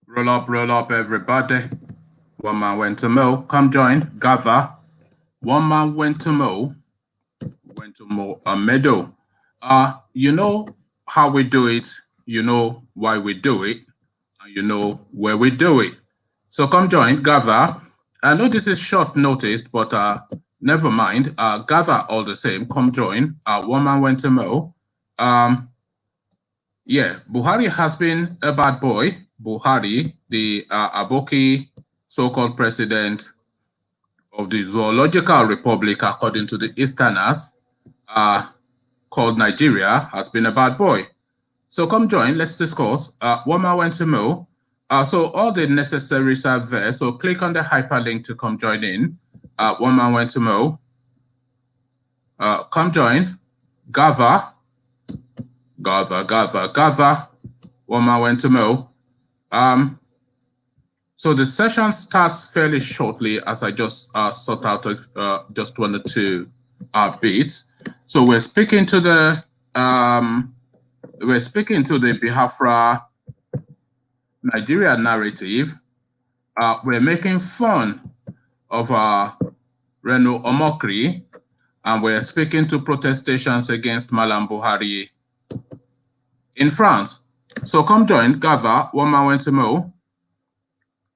Roll up, everybody. One man went to mow. Come join, gather. One man went to mow a meadow. You know how we do it. You know why we do it. And you know where we do it. So come join, gather. I know this is short notice, but never mind. Gather all the same. Come join. One man went to mow. Yeah, Buhari has been a bad boy. Buhari, the Aboki so-called president of the Zoological Republic, according to the Easterners, called Nigeria, has been a bad boy. So come join, let's discuss. One man went to mow. So all the necessaries are there. So click on the hyperlink to come join in. One man went to mow. Come join, gather. One man went to mow. So the session starts fairly shortly, as I just sort out just 1 or 2 bits. So we're speaking to the Biafra Nigeria narrative. We're making fun of RENO Omokri, and we're speaking to protestations against Malam Buhari in France. So come join, gather. One man went to mow.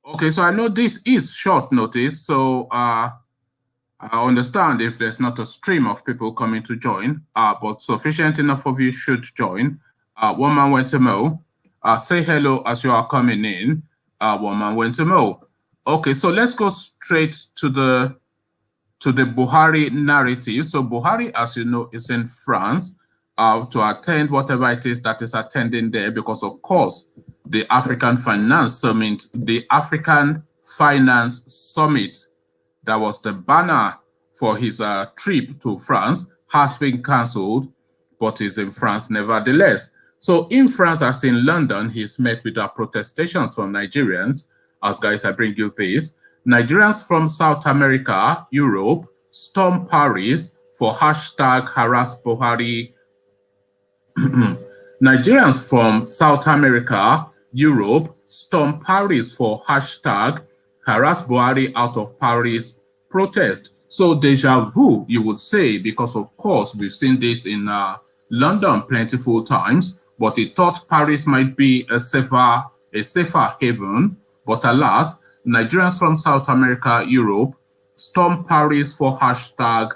Okay, so I know this is short notice, so I understand if there's not a stream of people coming to join, but sufficient enough of you should join. One man went to mow. Say hello as you are coming in. One man went to mow. Okay, so let's go straight to the Buhari narrative. So Buhari, as you know, is in France to attend whatever it is that is attending there, because of course the African Finance Summit, that was the banner for his trip to France, has been cancelled, but is in France nevertheless. So in France, as in London, he's met with protestations from Nigerians. As guys, I bring you this. Nigerians from South America, Europe, storm Paris for hashtag harass Buhari. Nigerians from South America, Europe, storm Paris for hashtag harass Buhari out of Paris protest. So deja vu, you would say, because of course we've seen this in London plentiful times, but he thought Paris might be a safer haven. But alas, Nigerians from South America, Europe, storm Paris for hashtag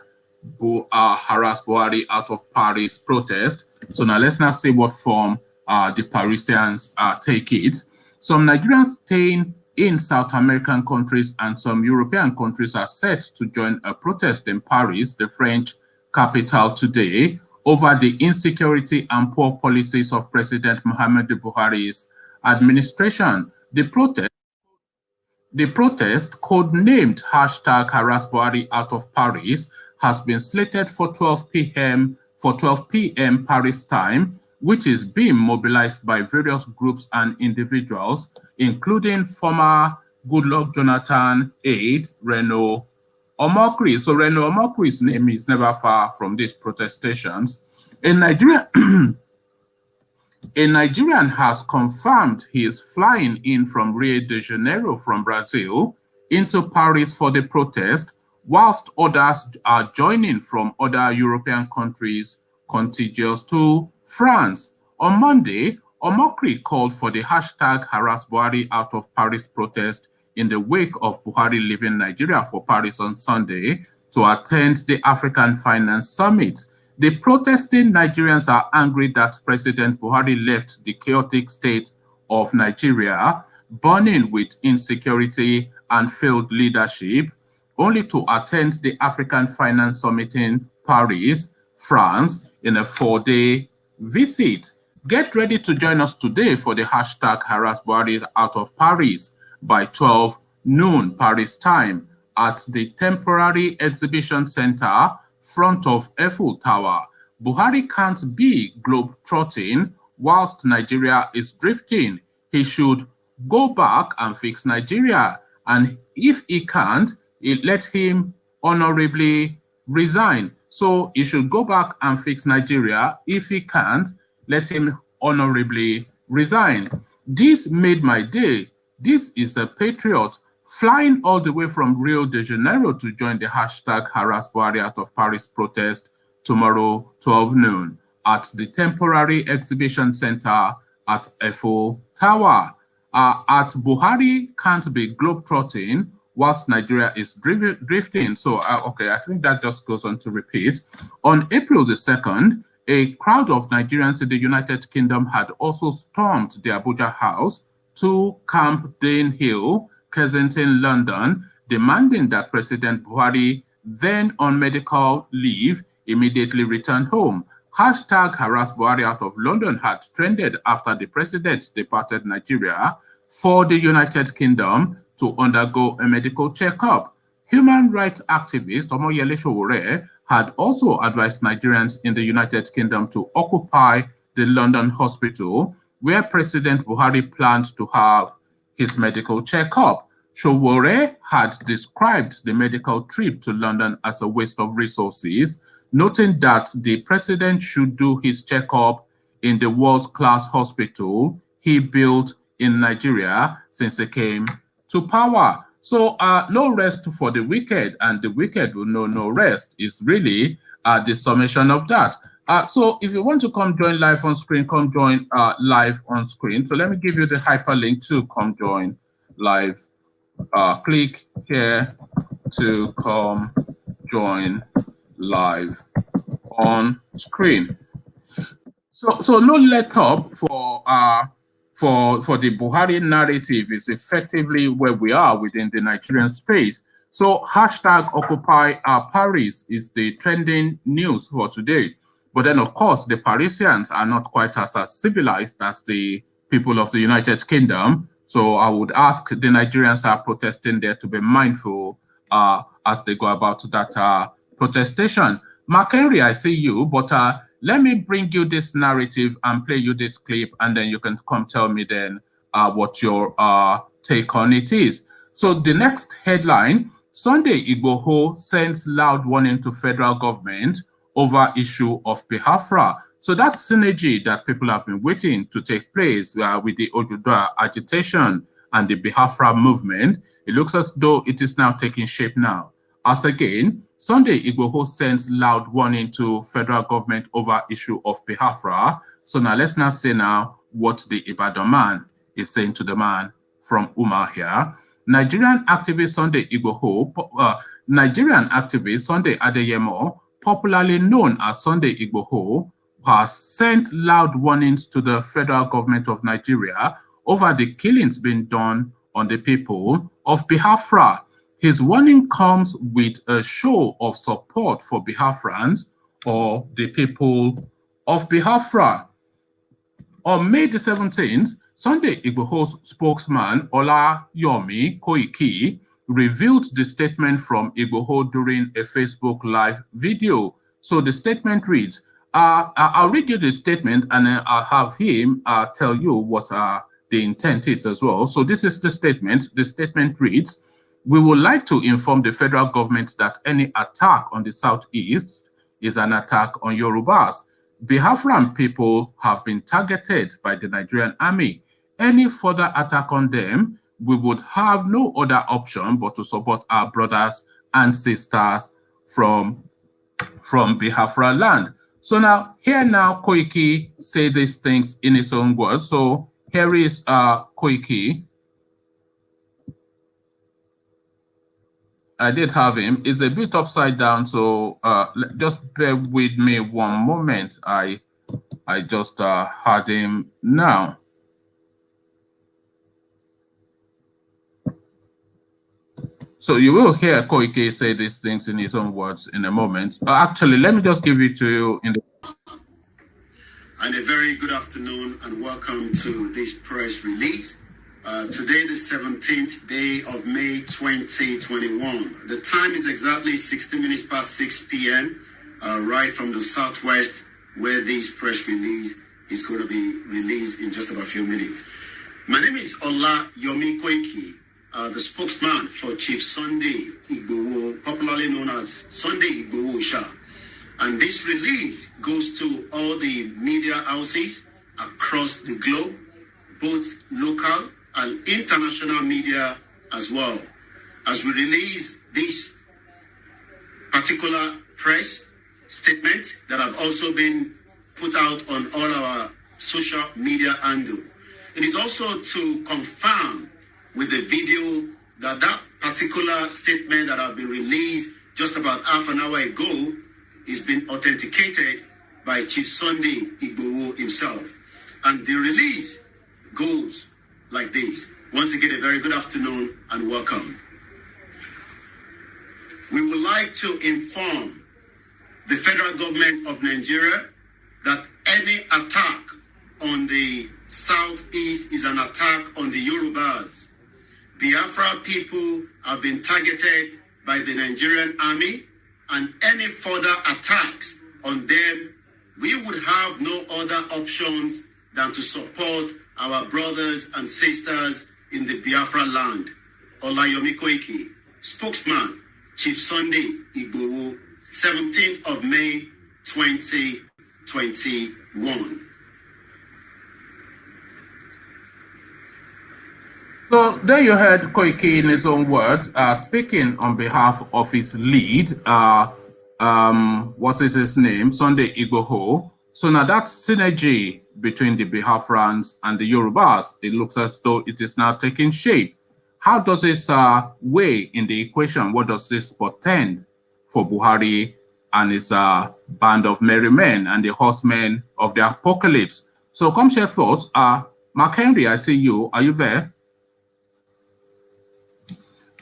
harass Buhari out of Paris protest. So now let's not see what form the Parisians take it. Some Nigerians staying in South American countries and some European countries are set to join a protest in Paris, the French capital, today over the insecurity and poor policies of President Muhammadu Buhari's administration. The protest, codenamed hashtag harass Buhari out of Paris, has been slated for 12 p.m. Paris time, which is being mobilized by various groups and individuals, including former Goodluck Jonathan aide, Rev Omokri. So Rev Omokri's name is never far from these protestations. In Nigeria, a Nigerian has confirmed he is flying in from Rio de Janeiro from Brazil into Paris for the protest, whilst others are joining from other European countries contiguous to France. On Monday, Omokri called for the hashtag harass Buhari out of Paris protest in the wake of Buhari leaving Nigeria for Paris on Sunday to attend the African Finance Summit. The protesting Nigerians are angry that President Buhari left the chaotic state of Nigeria, burning with insecurity and failed leadership, only to attend the African Finance Summit in Paris, France, in a 4-day visit. Get ready to join us today for the hashtag harass Buhari out of Paris by 12 noon Paris time at the temporary exhibition center front of Eiffel Tower. Buhari can't be globe-trotting whilst Nigeria is drifting. He should go back and fix Nigeria. And if he can't, let him honorably resign. So he should go back and fix Nigeria. If he can't, let him honorably resign. This made my day. This is a patriot flying all the way from Rio de Janeiro to join the hashtag Harass Buhari out of Paris protest tomorrow, 12 noon, at the temporary exhibition center at Eiffel Tower. At Buhari can't be globetrotting whilst Nigeria is drifting. So, okay, I think that just goes on to repeat. On April the 2nd, a crowd of Nigerians in the United Kingdom had also stormed the Abuja House to Camp Danehill, Kensington, London, demanding that President Buhari, then on medical leave, immediately return home. Hashtag Harass Buhari out of London had trended after the president departed Nigeria for the United Kingdom to undergo a medical checkup. Human rights activist Omoyele Sowore had also advised Nigerians in the United Kingdom to occupy the London hospital where President Buhari planned to have his medical checkup. Sowore had described the medical trip to London as a waste of resources, noting that the president should do his checkup in the world-class hospital he built in Nigeria since he came to power. So no rest for the wicked, and the wicked will know no rest is really the summation of that. So if you want to come join live on screen, come join live on screen. So let me give you the hyperlink to come join live. Click here to come join live on screen. So no let up for the Buhari narrative is effectively where we are within the Nigerian space. So hashtag Occupy Paris is the trending news for today. But then, of course, the Parisians are not quite as civilized as the people of the United Kingdom. So I would ask the Nigerians are protesting there to be mindful as they go about that protestation. Mark Henry, I see you, but let me bring you this narrative and play you this clip, and then you can come tell me then what your take on it is. So the next headline, Sunday Igboho sends loud warning to federal government over issue of Biafra. So that's synergy that people have been waiting to take place with the Oduduwa agitation and the Biafra movement. It looks as though it is now taking shape now. As again, Sunday Igboho sends loud warning to federal government over issue of Biafra. So now let's now say now what the Ibadan man is saying to the man from Umar here. Nigerian activist Sunday Igboho, Nigerian activist Sunday Adeyemo, popularly known as Sunday Igboho, has sent loud warnings to the federal government of Nigeria over the killings being done on the people of Biafra. His warning comes with a show of support for Biafrans or the people of Biafra. On May the 17th, Sunday Igboho's spokesman, Olayomi Koiki, revealed the statement from Igboho during a Facebook Live video. So the statement reads, I'll read you the statement and then I'll have him tell you what the intent is as well. So this is the statement. The statement reads, we would like to inform the federal government that any attack on the Southeast is an attack on Yorubas. Biafran people have been targeted by the Nigerian army. Any further attack on them, we would have no other option but to support our brothers and sisters from Biafra land. So now, here now, Koiki say these things in his own words. So here is Koiki. I did have him. It's a bit upside down, so just bear with me one moment. I just had him now. So you will hear Koike say these things in his own words in a moment. Actually, let me just give it to you in the... And a very good afternoon and welcome to this press release. Today, the 17th day of May 2021. The time is exactly 16 minutes past 6 p.m. Right from the southwest, where this press release is going to be released in just about a few minutes. My name is Olayomi Koiki, the spokesman for Chief Sunday Igboho, popularly known as Sunday Igboho Sha. And this release goes to all the media houses across the globe, both local and international media as well. As we release this particular press statement that have also been put out on all our social media handle, it is also to confirm with the video that that particular statement that have been released just about half an hour ago is been authenticated by Chief Sunday Igboho himself. And the release goes like this. Once again, a very good afternoon and welcome. We would like to inform the federal government of Nigeria that any attack on the southeast is an attack on the Yorubas. Biafra people have been targeted by the Nigerian army, and any further attacks on them, we would have no other options than to support our brothers and sisters in the Biafra land. Olayomi Koiki, spokesman, Chief Sunday Igboho, 17th of May, 2021. So there you heard Koiki in his own words, speaking on behalf of his lead, what is his name, Sunday Igboho. So now that synergy between the Biafrans and the Yorubas, it looks as though it is now taking shape. How does this weigh in the equation? What does this portend for Buhari and his band of merry men and the horsemen of the apocalypse? So come share thoughts. Mark Henry, I see you. Are you there?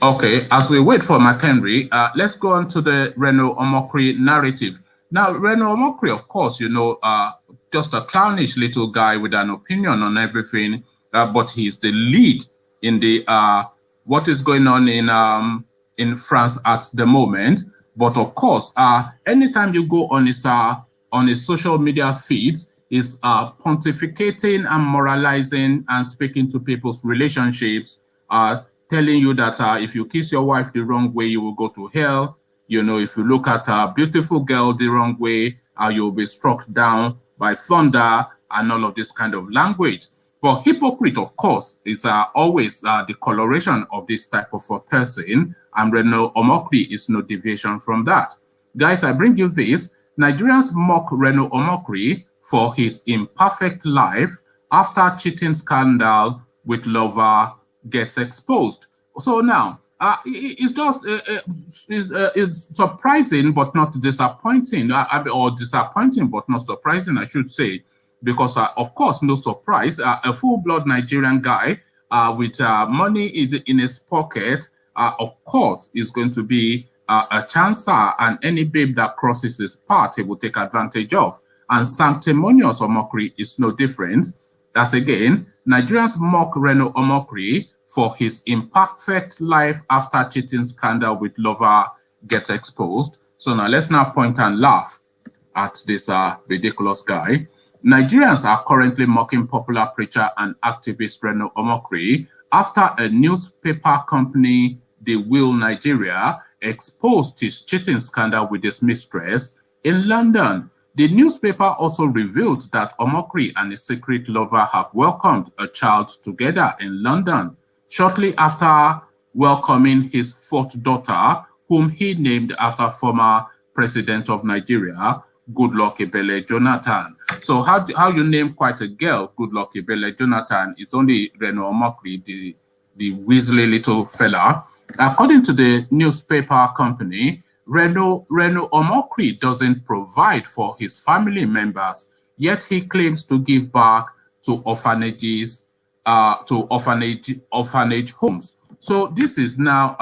Okay, as we wait for McHenry, let's go on to the RENO Omokri narrative. Now, RENO Omokri, of course, you know, just a clownish little guy with an opinion on everything, but he's the lead in the what is going on in France at the moment. But of course, anytime you go on his social media feeds, is pontificating and moralizing and speaking to people's relationships, telling you that if you kiss your wife the wrong way, you will go to hell. You know, if you look at a beautiful girl the wrong way, you'll be struck down by thunder and all of this kind of language. But hypocrite, of course, is always the coloration of this type of a person, and RENO Omokri is no deviation from that. Guys, I bring you this. Nigerians mock RENO Omokri for his imperfect life after cheating scandal with lover gets exposed. So now, it's just it's surprising but not disappointing, or disappointing but not surprising, I should say, because of course, no surprise, a full-blood Nigerian guy with money in his pocket, of course, is going to be a chancer, and any babe that crosses his path, he will take advantage of. And sanctimonious Omokri is no different. As again, Nigerians mock RENO Omokri for his imperfect life after cheating scandal with lover gets exposed. So now let's now point and laugh at this ridiculous guy. Nigerians are currently mocking popular preacher and activist RENO Omokri after a newspaper company, The Will Nigeria, exposed his cheating scandal with his mistress in London. The newspaper also revealed that Omokri and his secret lover have welcomed a child together in London, shortly after welcoming his fourth daughter, whom he named after former president of Nigeria, Goodluck Ebele Jonathan. So how you name quite a girl, Goodluck Ebele Jonathan? It's only RENO Omokri, the weaselly little fella. According to the newspaper company, RENO Omokri doesn't provide for his family members, yet he claims to give back to orphanages, to orphanage homes. So this is now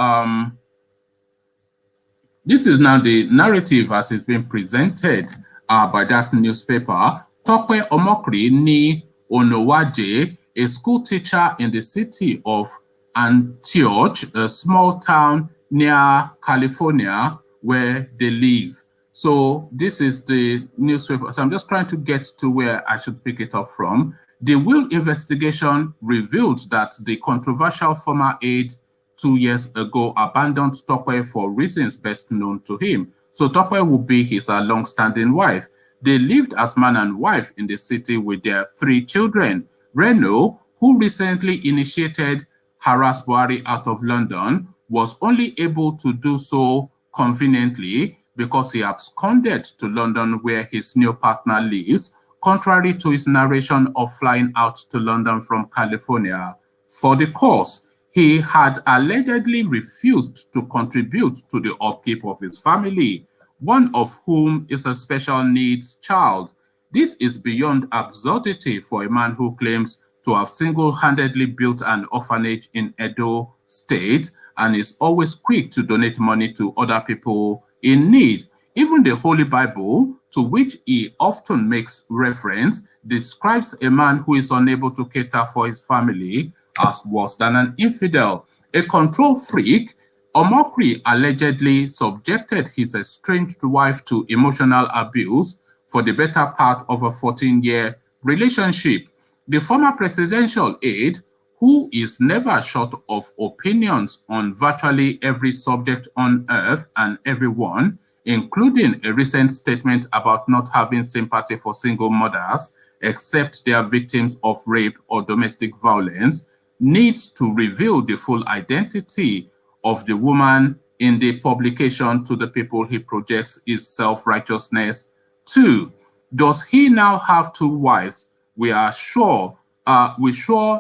the narrative as it's been presented by that newspaper. Tope Omokri ni Onowaje, a school teacher in the city of Antioch, a small town near California, where they live. So this is the newspaper. So I'm just trying to get to where I should pick it up from. The Will investigation revealed that the controversial former aide 2 years ago abandoned Tope for reasons best known to him. So Tope will be his long-standing wife. They lived as man and wife in the city with their 3 children. RENO, who recently initiated harass Buhari out of London, was only able to do so conveniently because he absconded to London where his new partner lives, contrary to his narration of flying out to London from California for the cause. He had allegedly refused to contribute to the upkeep of his family, one of whom is a special needs child. This is beyond absurdity for a man who claims to have single-handedly built an orphanage in Edo State and is always quick to donate money to other people in need. Even the Holy Bible, to which he often makes reference, describes a man who is unable to cater for his family as worse than an infidel. A control freak, Omokri allegedly subjected his estranged wife to emotional abuse for the better part of a 14-year relationship. The former presidential aide, who is never short of opinions on virtually every subject on earth and everyone, including a recent statement about not having sympathy for single mothers, except they are victims of rape or domestic violence, needs to reveal the full identity of the woman in the publication to the people he projects his self-righteousness to. Does he now have two wives? We sure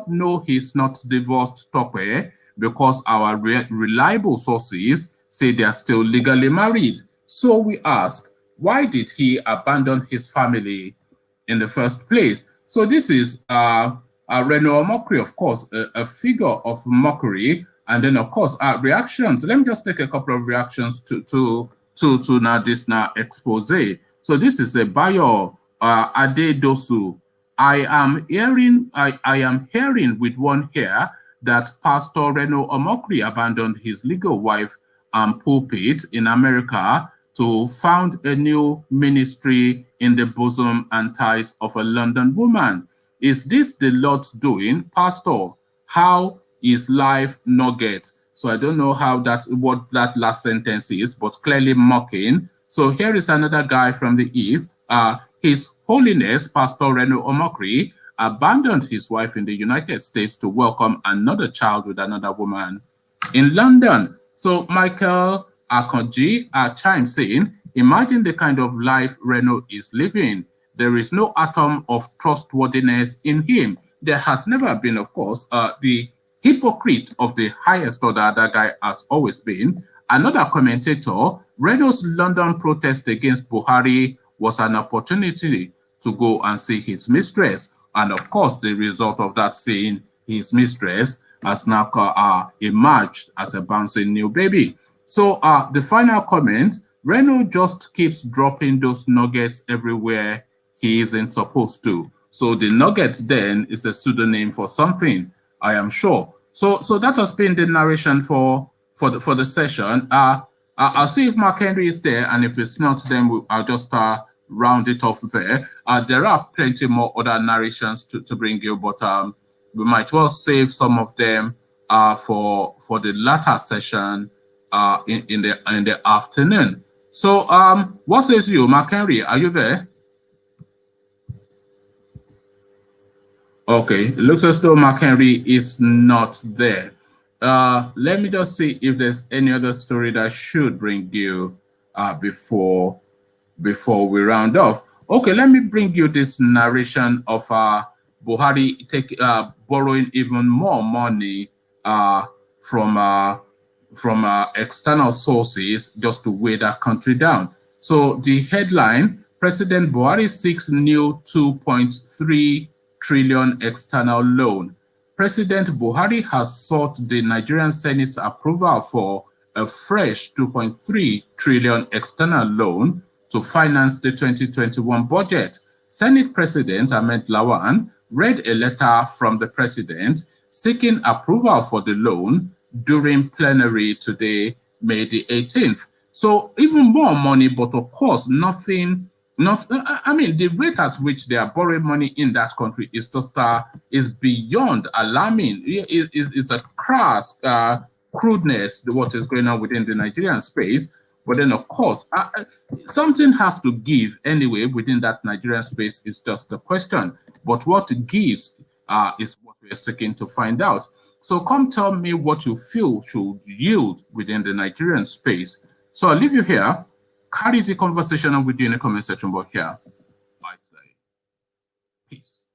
know he's not divorced Tokwe because our reliable sources say they are still legally married. So we ask, why did he abandon his family in the first place? So this is RENO Omokri, of course, a figure of mockery, and then of course reactions. Let me just take a couple of reactions to now this expose. So this is a bio Adedosu. I am hearing with one ear that Pastor Reno Omokri abandoned his legal wife and pulpit in America to found a new ministry in the bosom and ties of a London woman. Is this the Lord's doing, Pastor? How is life nugget? So I don't know what that last sentence is, but clearly mocking. So here is another guy from the East. His Holiness, Pastor Reno Omokri, abandoned his wife in the United States to welcome another child with another woman in London. So Michael Akonji chimes in, imagine the kind of life Reno is living. There is no atom of trustworthiness in him. There has never been, of course, the hypocrite of the highest order that guy has always been. Another commentator, Reno's London protest against Buhari was an opportunity to go and see his mistress. And of course, the result of that seeing his mistress has now emerged as a bouncing new baby. So the final comment, Reno just keeps dropping those nuggets everywhere he isn't supposed to. So the nuggets then is a pseudonym for something, I am sure. So that has been the narration for the session. I'll see if Mark Henry is there, and if it's not, then I'll just round it off there. There are plenty more other narrations to bring you, but we might well save some of them for the latter session in the afternoon. So what says you, Mark Henry? Are you there? Okay, it looks as though Mark Henry is not there. Let me just see if there's any other story that should bring you before we round off. Okay, let me bring you this narration of Buhari borrowing even more money from external sources just to weigh that country down. So the headline, President Buhari seeks new 2.3 trillion external loan. President Buhari has sought the Nigerian Senate's approval for a fresh 2.3 trillion external loan to finance the 2021 budget. Senate President Ahmed Lawan read a letter from the president seeking approval for the loan during plenary today, May the 18th. So even more money, but of course, nothing. I mean, the rate at which they are borrowing money in that country is just is beyond alarming. It's a crass crudeness, what is going on within the Nigerian space. But then, of course, something has to give anyway within that Nigerian space is just the question. But what gives is what we we are seeking to find out. So come tell me what you feel should yield within the Nigerian space. So I'll leave you here. Carry the conversation on with you in the comment section, but here I say peace.